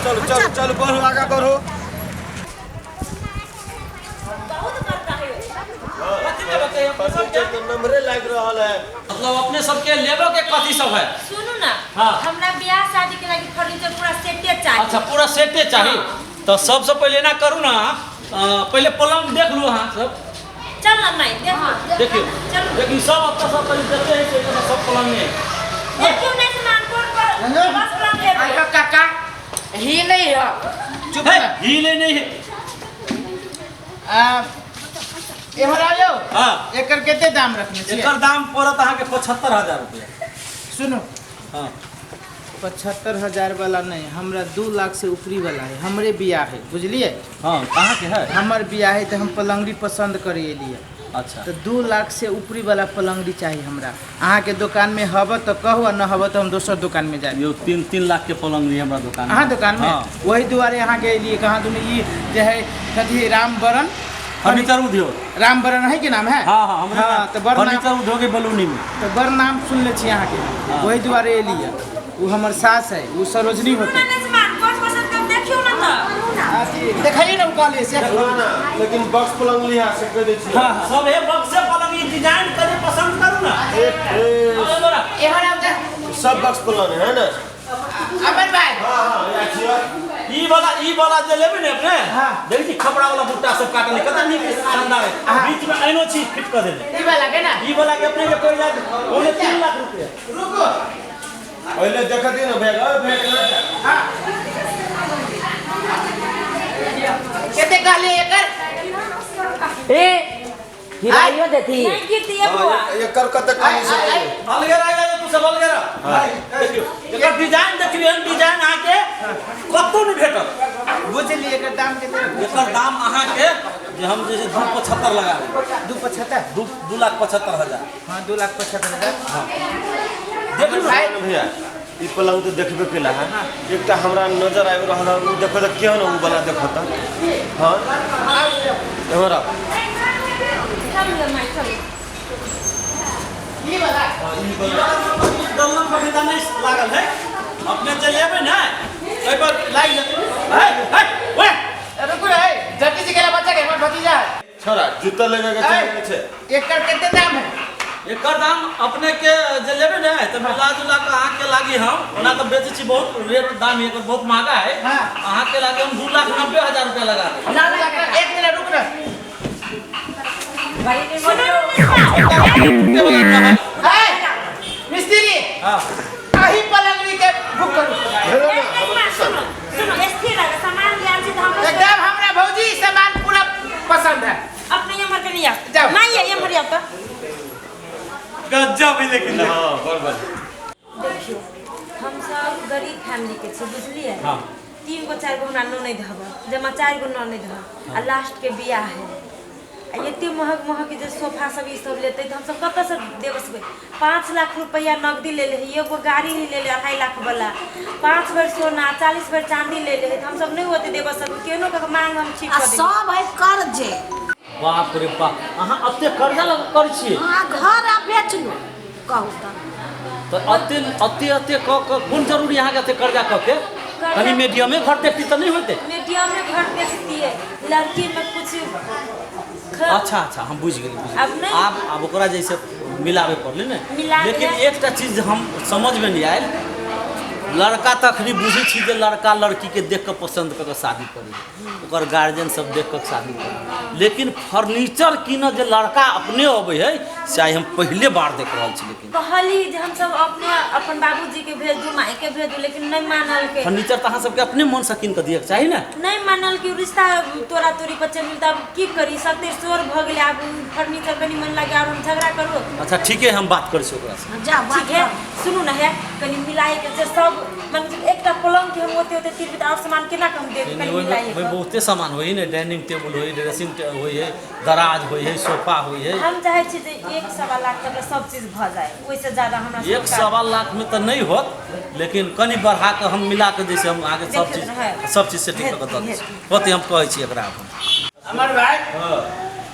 चलो चलो चलो बढ़ो आगे बढ़ो। नंबरे लग रहा है मतलब अपने सबके लेबर के कथी सब है? सुनू ना हाँ। हमरा ब्याह शादी के लागि फर्नीचर पूरा सेटे चाहिए। अच्छा पूरा सेटे चाहिए। तो सबसे पहले ना करू ना पहले पलंग देख लू हाँ सब। चल ना नहीं देखो देखियो चलो देखिए सब अपना सब पहले देखते हैं कि सब पलंग में देखियो नहीं सामान पर बस पलंग ले अरे काका ही नहीं है चुप है रह। हिले नहीं है। एहर आयो हाँ एकर केते दाम रखने छियै? एकर दाम पड़त अहाँ के 75,000 रुपया। सुनो हाँ 75,000 वाला नहीं, हमरा 2 लाख से ऊपरी वाला है। हमरे बियाह है बुझलिए। हाँ कहाँ के है? हमर बियाह है तो हम पलंगड़ी पसंद करे लिए। अच्छा तो 2 लाख से ऊपरी वाला पलंगड़ी चाहिए हमरा। अहाँ के दुकान में हब तो कहू और न हब तो हम दोसर दुकान में जाए। यो 3 लाख के पलंग है हमारा दुकान में। अहाँ दुकान में हाँ। वही दुआरे अहाँ के लिए कहाँ दुन ये जो है कथी रामबरन फर्नीचर उद्योग। रामबरन है के नाम है? हाँ हाँ हमरे हाँ तो बड़ नाम फर्नीचर उद्योग है बलूनी में। तो बड़ नाम सुन ले छी अहाँ के। हाँ। वही दुआरे लिए वो हमर सास है वो सरोजनी होते मैंने सामान पर पसंद कर देखियो ना तो दिखाइए ना उकाले से। ना लेकिन बॉक्स पलंग लिया से कर दे छी। हाँ सब है बक्से पलंग ये डिजाइन करे पसंद करू ना। एहर आउ जा सब बॉक्स पलंग है ना? अमर भाई हां हां या छिया ई वाला जे लेबे ने अपने हाँ। देखी खपड़ा वाला बूटा सब काटले कते नीक शानदार है। बीच में ऐनो चीज फिट कर देले। ई वाला के ना ई वाला के अपने के कोई जात ओने 3 लाख रुपया। रुको पहले देखा दी ना बैग बैग ना। हां केते कहले एकर ए हिराइयो देती नहीं गिरती है बुआ ये कर कते कमी से अलगेरा आइला तू सब अलगेरा। देखियो एकर डिजाइन देखियो हम डिजाइन आके कतो नहीं भेटत। बुझली एकर दाम केते रखले? एकर दाम अहाँ के जे हम जैसे 275 लगा देब। 275 2,75,000। हां 2,75,000 देख लो भाई भैया ई पलंग तो देखबे केला है। एक तो हमरा नजर आइब रहल है उ देखो त केहन उ वाला देखो त। हां हमरा चल मैं चल ई वाला दलम पपीता नहीं लागल है अपने जे लेबे ना ओइ पर लाग जाते है ओए रुको रे जल्दी से गेला बच्चा के हमर भतीजा है। छोरा जूता लेने के चाहिए छे। एकर केते दाम है? एकर दाम अपने के जे लेबे ना तो मिला जुला के अहाँ के लागी हम ओना तो बेचे छी बहुत रेट दाम एकर बहुत महंगा है। हाँ। अहाँ के लागी हम 2,90,000 रुपया लगा देब। ना लगा 1 मिनट रुक रे। भाई ने बोलो है मिस्त्री हां आही पलंगड़ी के बुक करू। सुनो सुनो स्थिर रह सामान ले आछी तो हम एकदम हमरा भौजी सामान पूरा पसंद है। अपने ये मर के नहीं आ जाओ। नहीं ये मर आ तो गजब है लेकिन हां बराबर। देखियो हम सब गरीब फैमिली के छी बुझलिए। हां 3 गो 4 गो हमरा ननद हबा जमा 4 गो ननद ह आ लास्ट के बियाह है। आ एते महग के जे सोफा सब ई सब लेते तो हम सब कत से देबसबे। 5 लाख रुपया नगदी ले ले एगो गाड़ी ही ले ले 2.5 लाख वाला 5 भर सोना 40 भर चांदी ले ले हम सब नहीं होते देबस सब केनो के मांग हम ठीक कर दे। सब है कर्जे बाप रे बाप अहाँ अते कर्जा लग कर छिए। घर आ बेच लो कहू तो अते कौन जरूरी यहाँ के कर्जा कऽ के कनी मीडियम में घर देखती तो नहीं होते। मीडियम में घर देखती है लड़की में कुछ अच्छा हम बुझ गेली अब नहीं अब ओकरा जैसे मिलावे पड़ले ने। मिला लेकिन दिया। एकटा चीज हम समझ में नहीं आयल लड़का तखनी बुझे छी जे लड़का लड़की के देख के पसंद कर के शादी करी ओकर गार्जियन सब देख के शादी करी। लेकिन फर्नीचर कीन जे लड़का अपने अबै है से हम पहले बार देख रहल छी। लेकिन कहली जे हम सब अपने अपन बाबूजी के भेज दू माई के भेज दू लेकिन नहीं मानल के। फर्नीचर तो अहाँ सबके अपने मन से कीन के दिए के चाही ना। नहीं मानल कि रिश्ता तोरा तोरी पर चल मिलता अब की करी सत्ते शोर भ गेले अब फर्नीचर कनी मन लगे और हम झगड़ा करो। अच्छा ठीक है हम बात करै छी ओकरा से। जा ठीक है सुनू ना है कनी मिलाई के जे सब मन एकटा पलंग के हम होते 3 और सामान केना कम देब कनी मिलाई ओहि बहुते सामान होई ने डाइनिंग टेबल होई ड्रेसिंग होई है दराज होई है सोफा होई है। हम चाहे छी जे 1.25 लाख तक सब चीज भ जाए ओइसे ज्यादा हमरा 1.25 लाख में तो नहीं होत लेकिन कनी बढ़ा के हम मिला के जैसे हम आगे सब चीज सेटिंग कर के दऽ दै छी। होते हम कहै छी एकरा अपन अमर भाई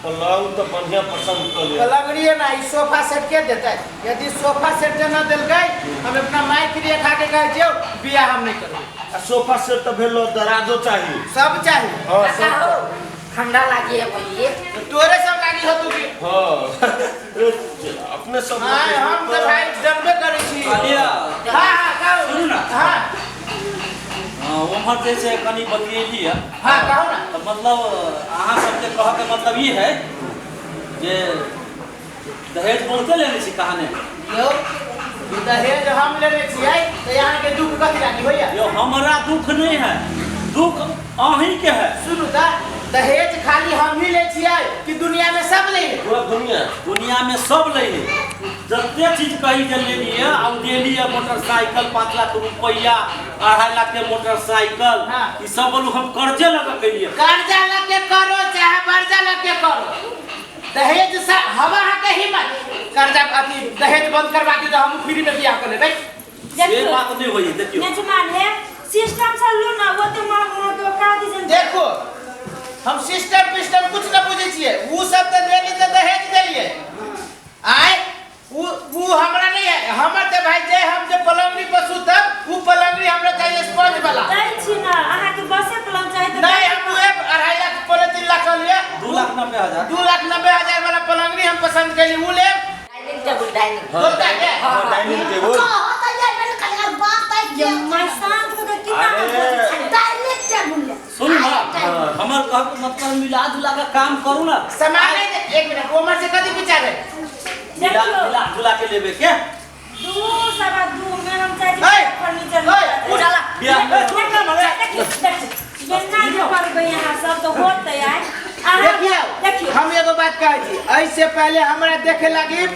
पलंग तो बढ़िया पसंद कर लिया। पलंगड़िए ना ई सोफा सेट के देता है। यदि सोफा सेट न दिल गए हम अपना माई के लिए खा के कहे जो बिया हम नहीं करेंगे। आ सोफा सेट तो भेलो दराजो चाहिए। सब चाहिए। हाँ का सब हो ठंडा लागी है बोलिए तो तोरे सब लागी हो तू भी। हाँ अपने सब हां हम तो भाई डरबे करे छी। आलिया हां हां कहो सुनू ना। हां उम्र जैसे कनी बतियेली है हां कहो ना। तो मतलब अहाँ सबके कह के मतलब ये है जे दहेज बहुते लेने छी कहाने यो ई दहेज हम लेने छियै तो यहाँ के दुख कथी लागी भैया। यो हमरा दुख नहीं है, दुख अहीं के है। सुनू ता दहेज खाली हम ही ले छियै कि दुनिया में सब ले। पूरा दुनिया में सब ले जते चीज कही के लेनी है और देली है मोटरसाइकिल 5 लाख रुपया 2.5 लाख के मोटरसाइकिल हाँ। ये सब लोग हम कर्जे लगा के लिए कर्जा लगे करो चाहे बर्जा लगे करो दहेज से हवा के हिम्मत कर्जा अथी दहेज बंद करवा के तो हम फ्री में बियाह कर लेबै। ये बात नहीं होई। देखियो यजमान है सिस्टम चलू ना वो तो तो का दीजन देखो हम सिस्टम पिस्टम कुछ न बुझे छियै ऊ सब तो देली तो दहेज देलिए आय ऊ हमरा नहीं है हमर ते भाई जे हम जे पलंगड़ी पर सुतब ऊ पलंगड़ी हमरा चाहिए स्पंज वाला। दै छी ना अहाँ के बसे पलंग चाहे तो नहीं हम ऊ 2.5 लाख पले 3 लाख लिए 2,90,000 2,90,000 वाला पलंगड़ी हम पसंद कैली ऊ ले डाइनिंग टेबल डाइनिंग बोलता है हाँ डाइनिंग टेबल। होता है मैंने कहा बात है ये मैं शांत हो गई कितना डाइनिंग टेबल सुन ना हमर कह के मतलब मिला जुला के काम करू ना। सामान एक मिनट उमर से कदी विचार है मिला जुला के लेबे के 2 में हम ओए, चाहिए फर्नीचर ओए, उड़ाला। बियाह देखना जो कर गए यहाँ सब तो होते यार देखिए देखिए हम एगो बात कहे छी ऐसे पहले हमरा देखे लगी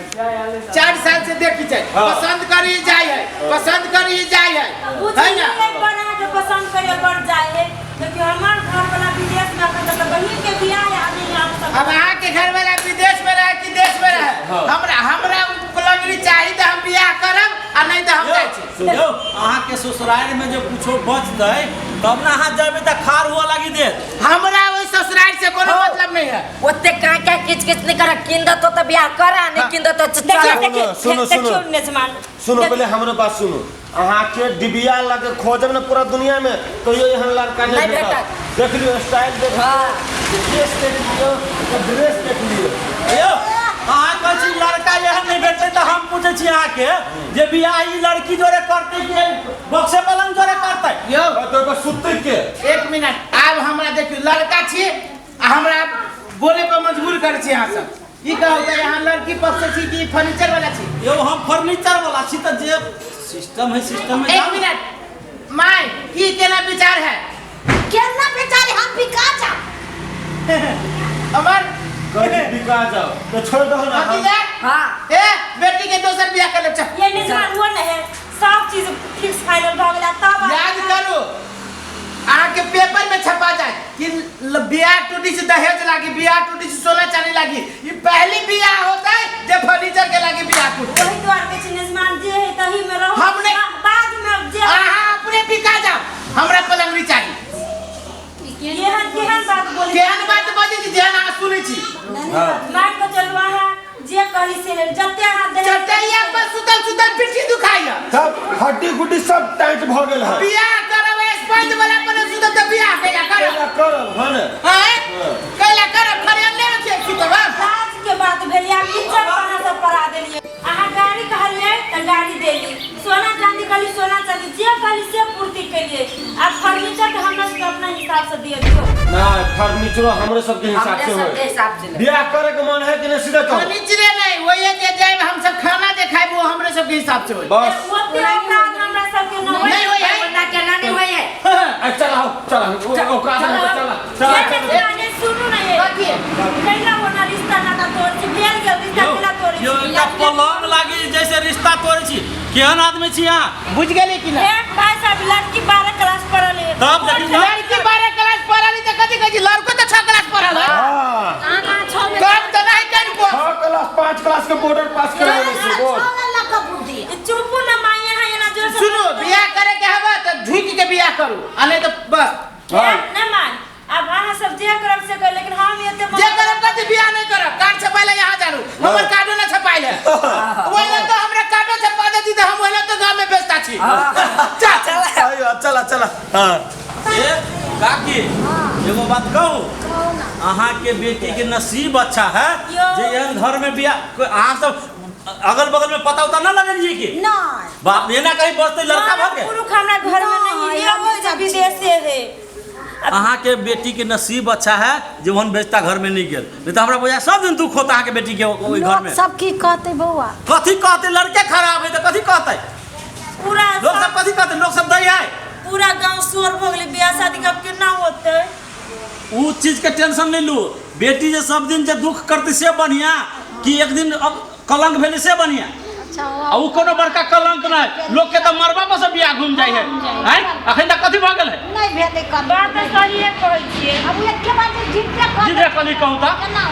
4 साल से देखी छै पसंद करी जाय है पसंद करी जाय है ना एक बना के पसंद करे बढ़ जाए है क्योंकि हमार घर वाला विदेश में अपन तो बहिन के बियाह है आदमी हम सब अब अहाँ के घर वाला विदेश में रहे कि देश में रहे हमरा पलंगड़ी चाहिए तो हम बियाह करब आ नहीं तो हम जाय छी। सुनो अहाँ के ससुराल में जो कुछो बचतै तब ना अहाँ जेबै त खार हुआ लगी दे। हमरा ओइ ससुराल से कोनो मतलब नहीं है। ओते का क्या किच किच नहीं करा किंदा तो बियाह करा नहीं किंदा तो देखिए सुनो, देखिए सुनो। देखिए मेजमान सुनो पहले हमरो बात सुनो। अहाँ के डिबिया लगे खोजब ना पूरा दुनिया में कहियो यहाँ लड़का नहीं नहीं भेटत। भेटत। देख लियो स्टाइल देख हाँ। ड्रेस देख लियो ड्रेस देख लियो। यो अहाँ कहै छी लड़का एहन नहीं भेटतै त हम पूछै छी अहाँ के जे बियाह ई लड़की जोरे करतै कि बक्से पलंग जोरे करतै। यो तो बस सुतै के 1 मिनट आब हमरा देखियो लड़का छी आ हमरा बोले पर मजबूर करे छी अहाँ सब ई कहू त यहाँ लड़की पक्ष छी कि फर्नीचर वाला छी। यो हम फर्नीचर वाला छी त जे सिस्टम है सिस्टम में 1 मिनट माय ई केना विचार है केना बेचारे हम बिका जा अमर कहीं बिका जाओ तो छोड़ दो ना हम। भतीजा हां ए बेटी के दोसर बियाह कर ले चल ये मेजमान वो नहीं है सब चीज फिक्स फाइनल भ गेला तब याद करो अहाँ के पेपर में छपा जाए कि बियाह टूटी से दहेज लागी बियाह टूटी से सोना चांदी लागी ये पहली बियाह होता है जब फर्नीचर के लागी बियाह टूटे। वही द्वार के मेजमान जे है तही में रहो हमने- बाद में जे अहाँ अपने बिका जाओ हमरा पलंगड़ी चाहिए। केहन बात बोली केहन बात बजे छी जेहन अहाँ सुनै छी मान के चलवा है जे करी से जते हाथ दे चटैया पर सुतल सुतल पिट्ठी दुखाइया सब हड्डी गुड्डी सब टाइट भ गेल है। बियाह करब स्पंज वाला पर सुतल त बियाह कैला करब करब है ना। हैं कैला करब खरियाले रखे सुतब आज के बात भेलिया किचन कहां से परा देलिए आहा गाड़ी कहलिए त गाड़ी देली सोना चांदी कहली सोना चांदी जे कहली से पूर्ति केलिए अब फर्नीचर के हमरा से अपना हिसाब से दिए दियो ना फर्नीचर हमरे सब के हिसाब से हमरे सब के होय। हिसाब से बियाह करे के मन है कि नहीं सीधा कहो। फर्नीचरे नहीं वही जे जाए हम सब खाना देखाए वो हमरे सब के हिसाब से होय। बस वो तेरा औकात हमरा सब के न नहीं होय है बंदा केना नहीं होय है चला चला ओकरा चला ये सुनो ना ये कथी कैला होना रिश्ता नाता तोड़ छी भेल गेल रिश्ता केला तोड़ यो छी एकटा पलंग लागी जैसे रिश्ता तोड़े छी केहन आदमी छी अहाँ बुझ गेली कि ना एक भाई साहब लड़की 12 क्लास पढ़ल है तब देखी लड़की 12 क्लास पढ़ली त कथी कहै छी लड़को त 6 क्लास पढ़ल है हां आना छो में कम त नहीं कन को 6 क्लास 5 क्लास के बॉर्डर पास कर लेले छी बोल। वाला का बुद्धि चुप ना मां यहाँ ये ना जो सुनो बियाह करे के हवा त झुक के बियाह करू आ नहीं तो बस ना मान अब अहाँ सब जे करब से कर लेकिन हम एते जे करब कथी बियाह नहीं हमर कार्डो ना छपाइल है ओइला तो हमरा कार्डो छपा देती त हम ओइला तो गांव में बेचता छी चला चला चला हाँ ए काकी एगो बात कहूँ अहाँ के बेटी के नसीब अच्छा है जे एहन घर में बियाह अहाँ सब अगल बगल में पता उता ना लगेलिए कि नहीं बाप ये ना कहीं बसते लड़का भाग गए पुरुष हमरा घर में नहीं है वो सब विदेश से है अहाँ के बेटी के नसीब अच्छा है जो हम बेचता घर में नहीं गेल नहीं तो हमरा बुझा सब दिन दुख होता अहाँ के बेटी के ओई घर में सब की कहते बउआ कथी कहते लड़के खराब है तो कथी कहते पूरा लोग सब कथी कहते लोग सब दई है पूरा गांव शोर हो गेलै बियाह शादी कब केना होतै उ चीज के टेंशन नहीं लू बेटी जे सब दिन जे दुख करते से बढ़िया कि एक दिन अब कलंक भेले से बढ़िया अच्छा आ उ कोनो बड़का कलंक नहीं लोग के तो मरबा पर से बियाह घूम जाय है हैं अखन तक कथी भ गेल है नहीं भेटे कर बात तो सही है कहै छियै अब एके बात जिद्दे कर जिदे कली कहूं ता केना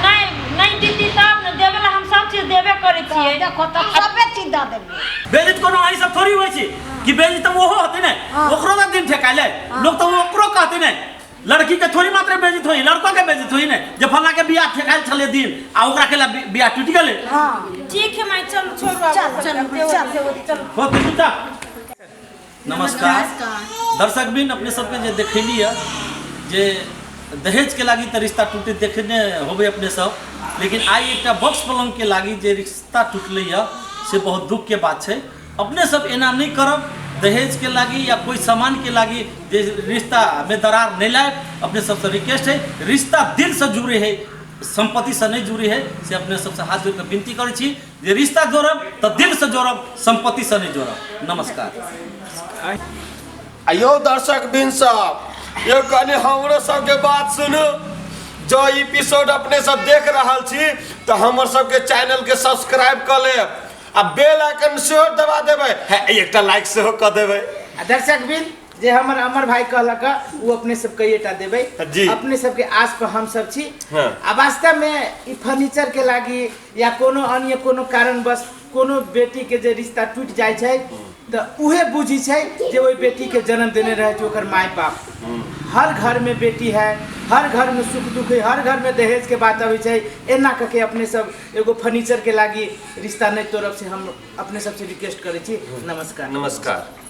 नहीं नहीं दीदी तब न देबे ला हम सब चीज देबे करै छियै देखो त सबे चीज द देबे बेइज्जत कोनो आई सब थोड़ी होय छै कि बेइज्जत तो ओहो होते ने ओकरो का दिन ठेकाले लोग तो ओकरो कहते ने लड़की के थोड़ी मात्र बेइज्जत होई लड़का के बेइज्जत होई ने जे फला के बियाह ठेकाल छले दिन आ ओकरा के बियाह टूट गेले हां ठीक है मैं चल छोड़ो चल हो बेटा नमस्कार दर्शक बिन अपने सबके जे देखली है जे दहेज के लागी त रिश्ता टूटे देखने होबे अपने सब लेकिन आई एकटा बक्स पलंग के लागी जे रिश्ता टूटले है से बहुत दुख के बात है अपने सब एना नहीं करब दहेज के लागी या कोई सामान के लागी जे रिश्ता में दरार नहीं लाए अपने सबसे रिक्वेस्ट है रिश्ता दिल से जुड़े है संपत्ति से नहीं जुड़ी है से अपने सबसे हाथ जोड़ के विनती करै छी जे रिश्ता जोड़ब तो दिल से जोड़ब संपत्ति से नहीं जोड़ब नमस्कार आयो दर्शक बिन साहब ये कनी हमरो सबके बात सुनू जो एपिसोड अपने सब देख रहल छी तो हमर सबके चैनल के सब्सक्राइब कर लेब आ बेल आइकन सेहो दबा देबै है एकटा लाइक सेहो कर देबै दर्शक बिन जे हमर अमर भाई कहलक वो अपने सब कहिएटा देबै जी। अपने सब के आस पर हम सब छी हाँ। आ वास्तव में ई फर्नीचर के लागी या कोनो अन्य कोनो कारणवश कोनो बेटी के जे रिश्ता टूट जाय छै त उहे बुझी छै जे ओई बेटी के जन्म देने रहे छै ओकर माय बाप हर घर में बेटी है हर घर में सुख दुख है हर घर में दहेज के बात आबै छै एना करके अपने सब एगो फर्नीचर के लागी रिश्ता नहीं तोड़ब से हम अपने सबसे रिक्वेस्ट करै छी नमस्कार नमस्कार।